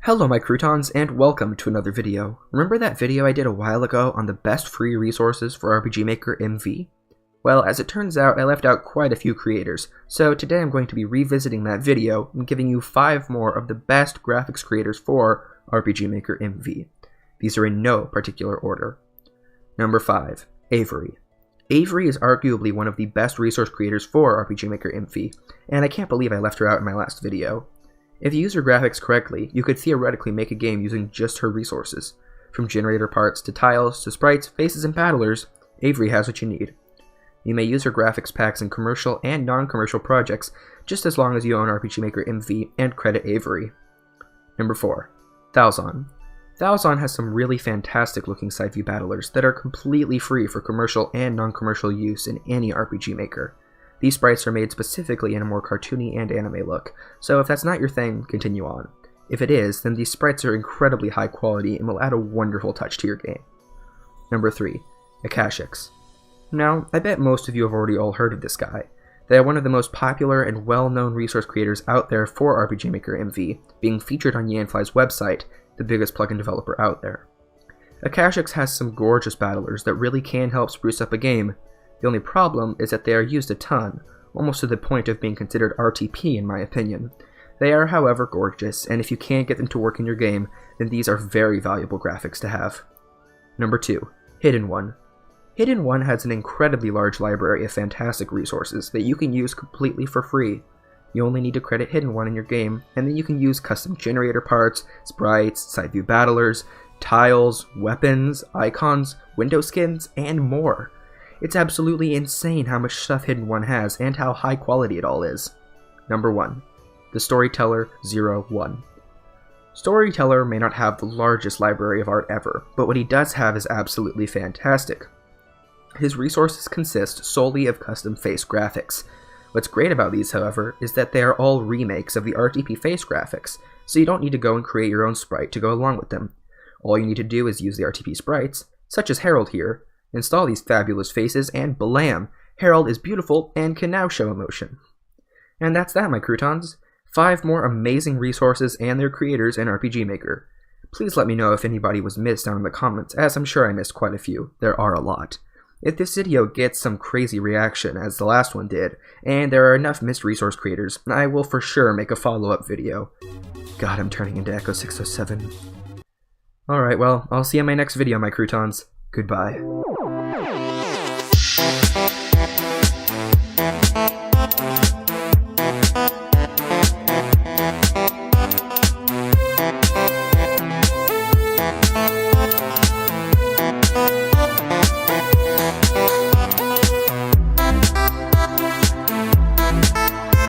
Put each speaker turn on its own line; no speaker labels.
Hello my croutons and welcome to another video. Remember that video I did a while ago on the best free resources for RPGMaker MV? Well, as it turns out, I left out quite a few creators, so today I'm going to be revisiting that video and giving you 5 more of the best graphics creators for RPGMaker MV. These are in no particular order. Number 5. Avery. Avery is arguably one of the best resource creators for RPGMaker MV, and I can't believe I left her out in my last video. If you use her graphics correctly, you could theoretically make a game using just her resources. From generator parts to tiles to sprites, faces, and battlers, Avery has what you need. You may use her graphics packs in commercial and non-commercial projects just as long as you own RPGMaker MV and credit Avery. Number 4. Thalzon. Thalzon has some really fantastic looking side view battlers that are completely free for commercial and non-commercial use in any RPG Maker. These sprites are made specifically in a more cartoony and anime look, so if that's not your thing, continue on. If it is, then these sprites are incredibly high quality and will add a wonderful touch to your game. Number 3. Akashics. Now, I bet most of you have already all heard of this guy. They are one of the most popular and well-known resource creators out there for RPGMaker MV, being featured on Yanfly's website, the biggest plugin developer out there. Akashics has some gorgeous battlers that really can help spruce up a game. The only problem is that they are used a ton, almost to the point of being considered RTP in my opinion. They are, however, gorgeous, and if you can't get them to work in your game, then these are very valuable graphics to have. Number 2. Hiddenone. Hiddenone has an incredibly large library of fantastic resources that you can use completely for free. You only need to credit Hiddenone in your game, and then you can use custom generator parts, sprites, side view battlers, tiles, weapons, icons, window skins, and more. It's absolutely insane how much stuff Hiddenone has and how high quality it all is. Number 1. The Storyteller 01. Storyteller may not have the largest library of art ever, but what he does have is absolutely fantastic. His resources consist solely of custom face graphics. What's great about these, however, is that they are all remakes of the RTP face graphics, so you don't need to go and create your own sprite to go along with them. All you need to do is use the RTP sprites, such as Harold here, install these fabulous faces, and blam! Harold is beautiful and can now show emotion. And that's that, my croutons. 5 more amazing resources and their creators in RPGMaker. Please let me know if anybody was missed down in the comments, as I'm sure I missed quite a few. There are a lot. If this video gets some crazy reaction, as the last one did, and there are enough missed resource creators, I will for sure make a follow-up video. God, I'm turning into Echo 607. Alright, well, I'll see you in my next video, my croutons. Goodbye.